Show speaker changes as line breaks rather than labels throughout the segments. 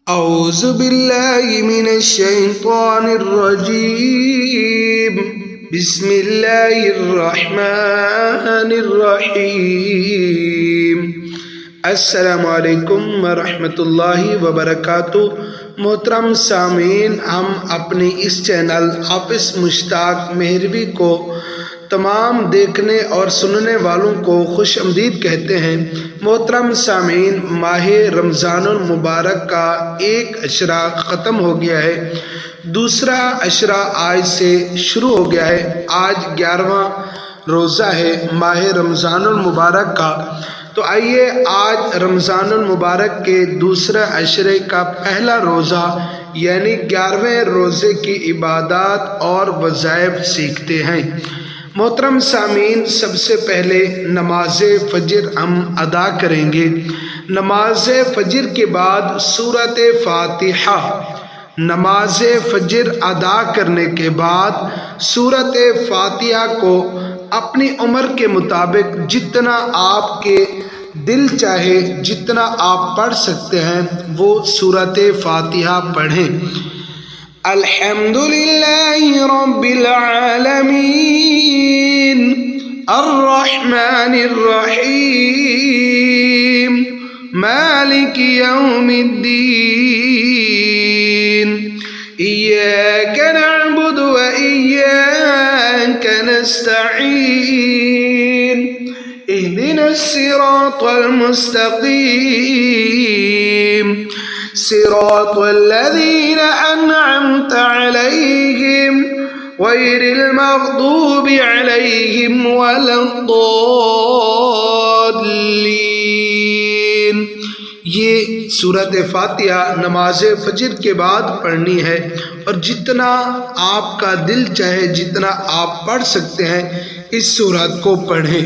أعوذ بالله من الشيطان الرجيم بسم الله الرحمن الرحیم السلام علیکم ورحمۃ اللہ وبرکاتہ۔ محترم سامعین، ہم اپنی اس چینل حافظ مشتاق مہروی کو تمام دیکھنے اور سننے والوں کو خوش آمدید کہتے ہیں۔ محترم سامعین، ماہ رمضان المبارک کا ایک عشرہ ختم ہو گیا ہے، دوسرا عشرہ آج سے شروع ہو گیا ہے۔ آج 11واں روزہ ہے ماہ رمضان المبارک کا۔ تو آئیے آج رمضان المبارک کے دوسرے عشرے کا پہلا روزہ یعنی 11ویں روزے کی عبادات اور وظائف سیکھتے ہیں۔ محترم سامعین، سب سے پہلے نماز فجر ہم ادا کریں گے۔ نماز فجر کے بعد سورۃ فاتحہ، نماز فجر ادا کرنے کے بعد سورۃ فاتحہ کو اپنی عمر کے مطابق جتنا آپ کے دل چاہے جتنا آپ پڑھ سکتے ہیں وہ سورۃ فاتحہ پڑھیں۔ الحمدللہ رب العالمین الرحمن الرحیم مالک یوم الدین ایاک نعبد و ایاک نستعین اهدنا الصراط المستقیم صراط الذين أنعمت عليهم غير المغضوب عليهم ولا الضالين۔ یہ سورۃ فاتحہ نماز فجر کے بعد پڑھنی ہے اور جتنا آپ کا دل چاہے جتنا آپ پڑھ سکتے ہیں اس سورت کو پڑھیں۔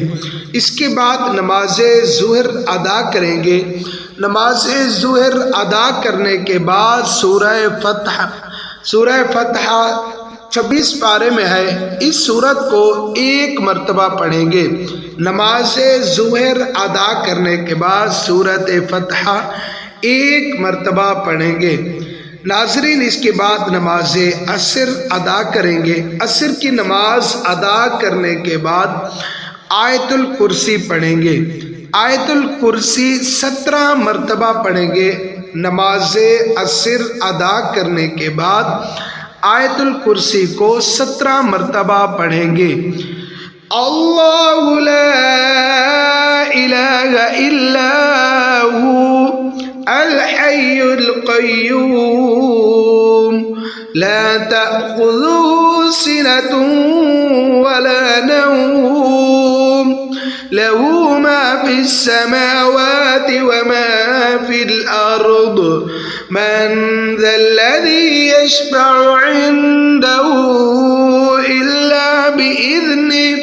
اس کے بعد نماز ظہر ادا کریں گے۔ نماز ظہر ادا کرنے کے بعد سورہ فتح 26 پارے میں ہے، اس سورت کو ایک مرتبہ پڑھیں گے۔ نماز ظہر ادا کرنے کے بعد سورۃ فتح ایک مرتبہ پڑھیں گے۔ ناظرین، اس کے بعد نماز عصر ادا کریں گے۔ عصر کی نماز ادا کرنے کے بعد آیت الکرسی پڑھیں گے۔ آیت الکرسی 17 مرتبہ پڑھیں گے۔ نماز عصر ادا کرنے کے بعد آیت الکرسی کو 17 مرتبہ پڑھیں گے۔ اللہ لا الہ الا ہو الحی القیوم لا تأخذه سنة ولا نوم له ما في السماوات وما في الأرض من ذا الذي يشفع عنده إلا بإذنه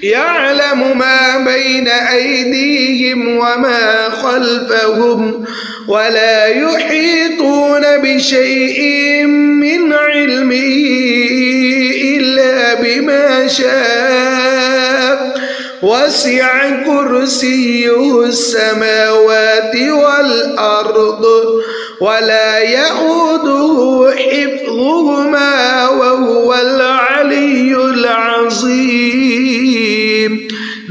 يعلم ما بين أيديهم وما خلفهم ولا يحيطون بشيء من علمه إلا بما شاء وسع كرسيه السماوات والأرض ولا يؤوده حفظهما وهو العلي العظيم۔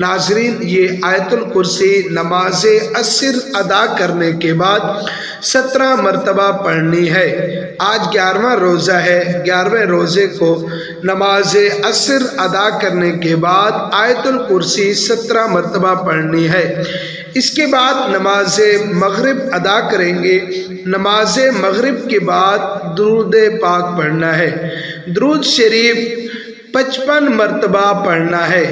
ناظرین، یہ آیت الکرسی نماز عصر ادا کرنے کے بعد 17 مرتبہ پڑھنی ہے۔ آج 11واں روزہ ہے۔ 11ویں روزے کو نماز عصر ادا کرنے کے بعد آیت الکرسی 17 مرتبہ پڑھنی ہے۔ اس کے بعد نماز مغرب ادا کریں گے۔ نماز مغرب کے بعد درود پاک پڑھنا ہے۔ درود شریف 55 مرتبہ پڑھنا ہے۔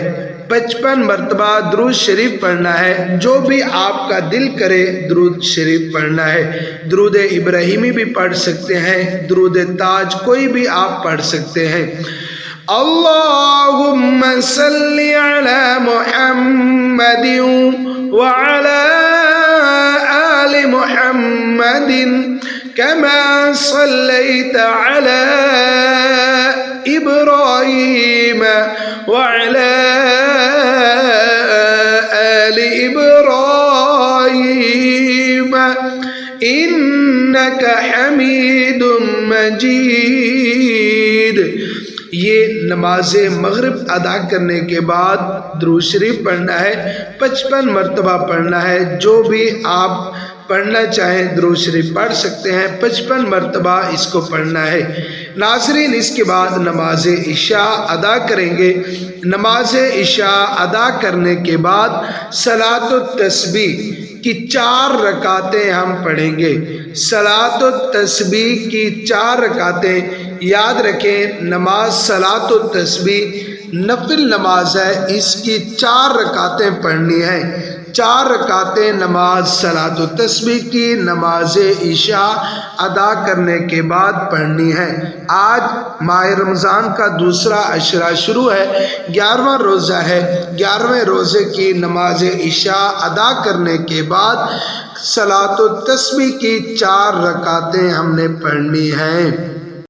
55 مرتبہ درود شریف پڑھنا ہے۔ جو بھی آپ کا دل کرے درود شریف پڑھنا ہے۔ درود ابراہیمی بھی پڑھ سکتے ہیں، درود تاج کوئی بھی آپ پڑھ سکتے ہیں۔ اللہم صلی علی محمد وعلی آل محمد كما صليت على إبراهيم وعلى آل إبراهيم إنك حمید مجید۔ یہ نماز مغرب ادا کرنے کے بعد درود شریف پڑھنا ہے، 55 مرتبہ پڑھنا ہے۔ جو بھی آپ پڑھنا چاہیں درود شریف پڑھ سکتے ہیں، 55 مرتبہ اس کو پڑھنا ہے۔ ناظرین، اس کے بعد نماز عشاء ادا کریں گے۔ نماز عشاء ادا کرنے کے بعد صلاۃ التسبیح کی 4 رکعتیں ہم پڑھیں گے۔ صلاۃ التسبیح کی 4 رکعتیں، یاد رکھیں نماز صلاۃ التسبیح نفل نماز ہے، اس کی 4 رکعتیں پڑھنی ہیں۔ 4 رکعتیں نماز صلاۃ التسبیح کی نماز عشاء ادا کرنے کے بعد پڑھنی ہے۔ آج ماہ رمضان کا دوسرا عشرہ شروع ہے، 11واں روزہ ہے۔ 11ویں روزے کی نماز عشاء ادا کرنے کے بعد صلاۃ التسبیح کی 4 رکعتیں ہم نے پڑھنی ہیں۔